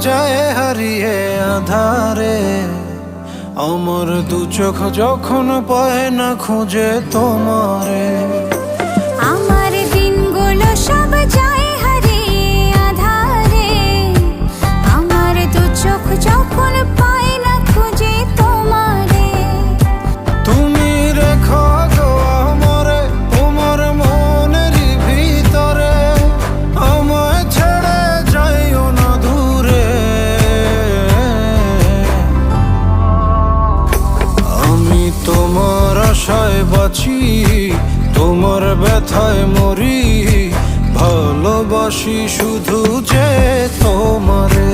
যায় হারিয়ে আধারে। আমার দু চোখ যখন পায় না খুঁজে তোমারে। আমার দিনগুলো সব যায় হারিয়ে আধারে। আমার দু চোখ যখন পায় না খুঁজে তোমারে। তুমি রেখো গো আমারে তোমার মনের ভিতরে, আমায় ছেড়ে যাইও না দূরে। আমি তোমার আশায় বাঁচি, তোমার ব্যথায় মরি, ভালোবাসি শুধু যে তোমারে।